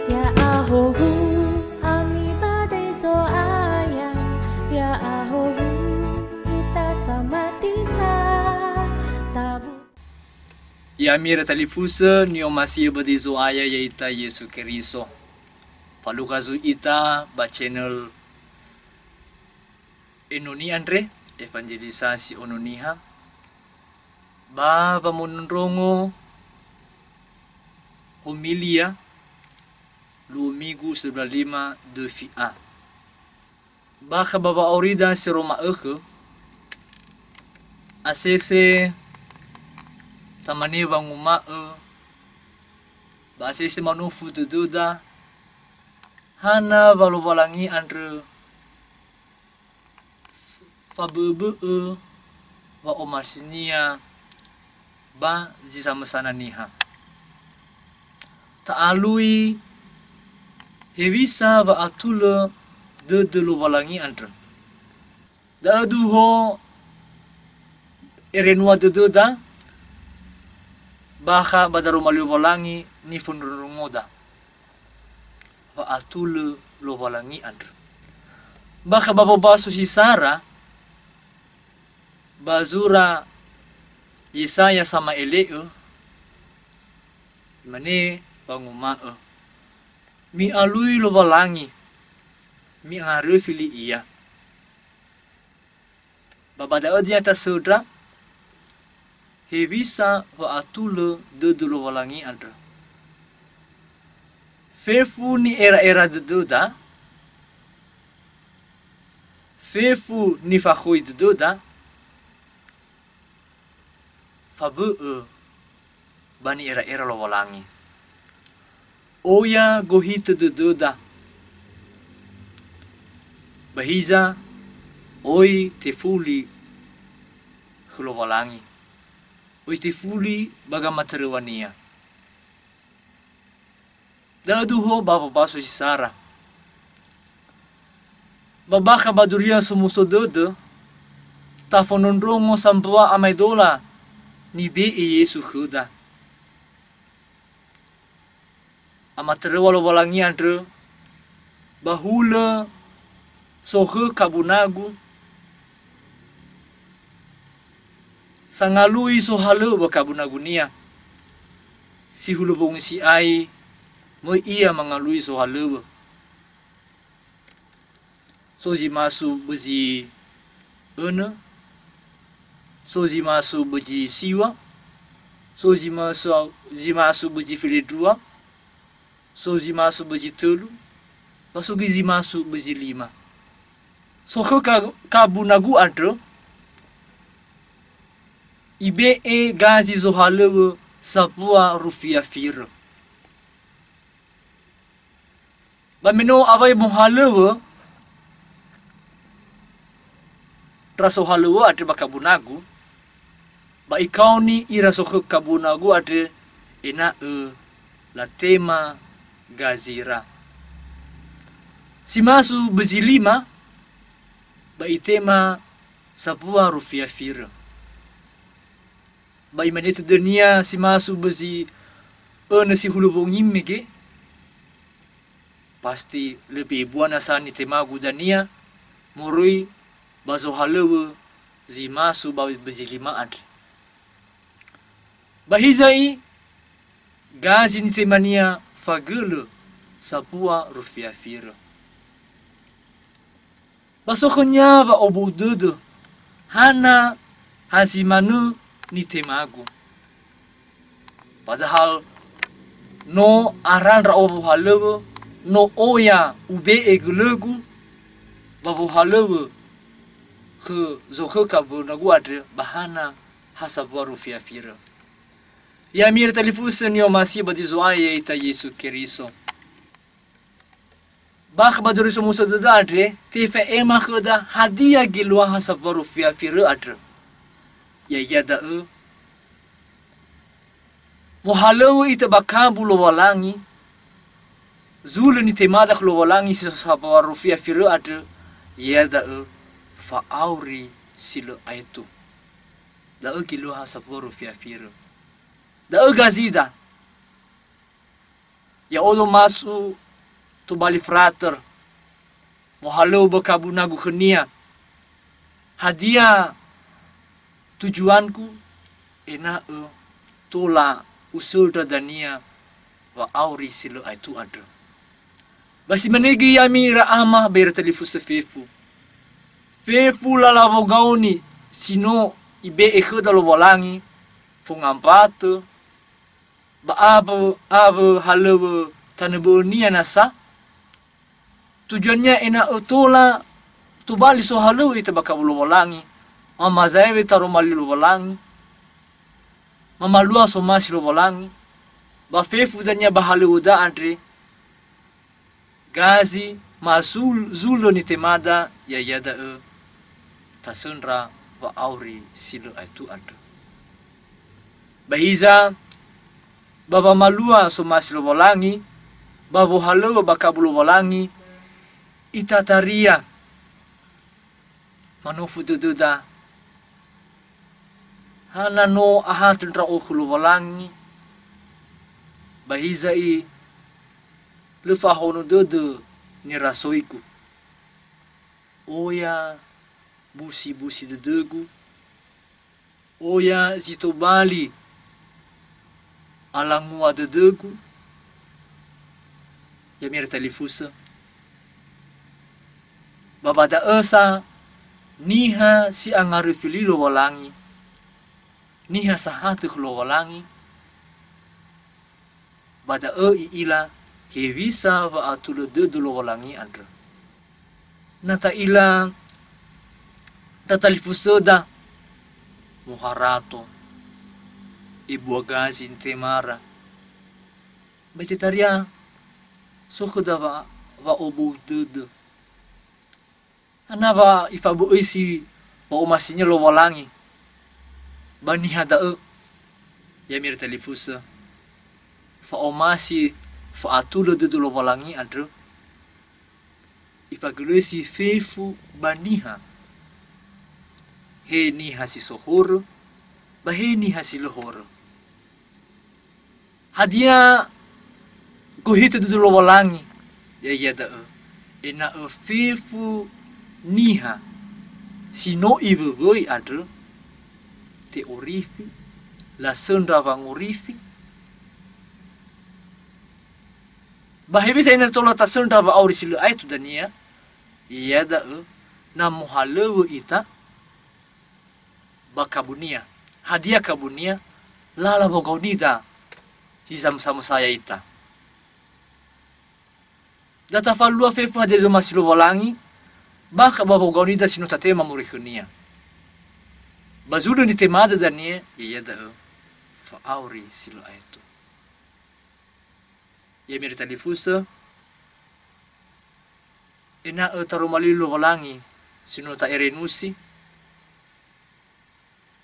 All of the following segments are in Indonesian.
Ya ahohu ami badai so ayah. Ya ahohu kita sama tisa tabu. Ya mira talifusa niyo masih badizo aya ya ita Yesu Keriso. Palukazu ita ba channel Enoni Andre evangelisasi ononiha. Ba pamunrongo homilia Lumigu 15 de FIA. Baka baba orida si Roma eke asese tamane banguma ba asese manufu tududa hana balobalangi andre fabebe ba omarsinia ba zisama sana niha taalui hebisa ba atula de lobalangi andre da duho erenua de da baka badaru malibalangi ni funrungoda ba atula lobalangi andre baka bababaso si Sara bazura Yesaya sama Eleo mane banguma mi alui lobalangi mi ngare fili iya babada dia ta sudra hebisa wa atule de lobalangi andra fefu ni era duda fefu ni fakhui duda fabu bani era lobalangi oya gohita duda bahiza oi tefuli khlobalangi oi tefuli bagamaterwania daduho baba baso si Sara babaka baduria sumuso dodo tafonondrongo sampua amaidola ni be Yesu khuda amaterwa lobalangi andre bahula sohe kabunagu sangalui sohalo ba kabunagunia si hulubong si ai mo iya mangalui sohalo soji masu buji soji masu buji siwa soji masu buji filedua soji masu buji telu soji masu buji 5 soho kabunagu adro ibe gazi zohalewe sapua rufia fir bamino abai mohalewe raso halewe ade bakabunagu ba ikauni ira soho kabunagu ade ena la tema gazira simasu bezilima ba itema sapua rufia fir ba imanete dunia simasu bezi si hulubongi mege pasti lebih buana sani temagu dania morui bazo halewe zimasu ba bezilima ad bahizai gazi ni temania fagele sapua rufia fir basokonya ba obududu hana hazimanu ni temagu padahal no aran ra obu halewe no oya ube eglegu babu halewe ke zokhe kabunagu ade bahana hasabwa rufia fira ya mir talifusen yo masih badizo aya ita Yesu Keriso bak baduri sumusa dadre tifa ema khuda hadiya gilwa hasabwa rufia fira ade ya yada mohalewe ita bakabu lowalangi zulu ni temada lowalangi sisabwa rufia fira ade yada fa'auri silo aitu da gilwa hasabwa rufia fira da gazida ya olo masu tu bali frater mohalo bakabunagu khenia hadiah tujuanku ena tola usul dania wa auri silo aitu ada basi menegi yami raama ber telefon sefefu fefu lalabo gauni sino ibe ekhoda lo bolangi fungampato ba abo halo tanebonia nasa tujuannya ena tola tu bali so halo ita bakabulo bolangi mama zaiwe taromali lo bolangi mama lua so masi lo bolangi ba fefu danya bahalo uda andre gazi masul zulo ni temada ya yada tasunra wa auri silo aitu ada bahiza baba malua so masi lo bolangi babo halo bakabulo bolangi itataria manufu dududa hana no ahatun ra okulu bolangi bahiza i lufa hono dudu ni rasoiku oya busi dudugu oya zitobali alangua dudugu ya mir telifusa babada esa niha si angaru fililo bolangi niha sahatu khlo bolangi bada ila hewisa wa atulu dedulo bolangi andra nata ila datalifusoda muharato ibu agazi temara betetaria sokoda wa obu dedu anaba ifabu isi wa umasinya lo bolangi bani hada ya mir telifusa fa omasi fa atulo de lo bolangi adro ifagulesi fefu baniha he ni hasi sohoro ba he ni hasi lohoro hadia gohita de lo bolangi ya yada ena fefu niha sino ibu boy adro te orifi la sendra bang orifi bahebi sa ina tola ta sendra ba auri silu aitu dania iya da na muhalewu ita bakabunia hadiah kabunia lala bogonida hizam sama saya ita data falua fefu hadezo masilu bolangi baka babo gaunida sino tatema murikunia bazudo ni temada danie iya da fa auri silo aitu ya mir telifusa ena tarumalilo bolangi sino ta erenusi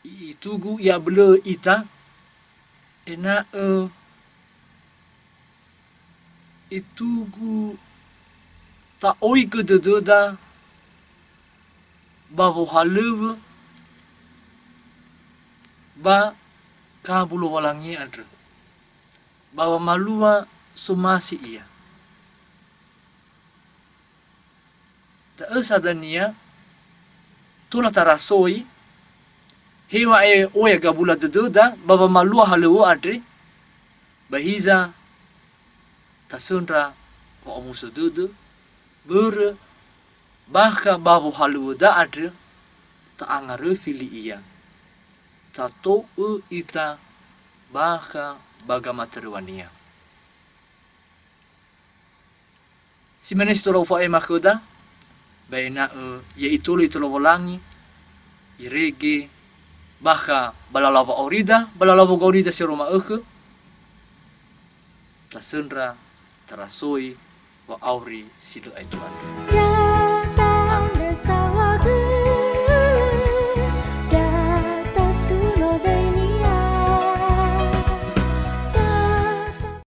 itugu ya ble ita ena itugu ta oi kededoda babo haluwa ba kabulo bolangi adre baba malua sumasi iya ta esadania tula tarasoi hewa oya gabula dedoda baba malua haluwa adre bahiza tasundra wa omuso dudu bere baka babu haluwa da adre ta angare fili iya tato ita baka baga materuania si manis to ufa e makoda baina ya itolo bolangi irege baka balalaba orida balalaba gaurida si roma tasendra tarasoi wa auri sido aituan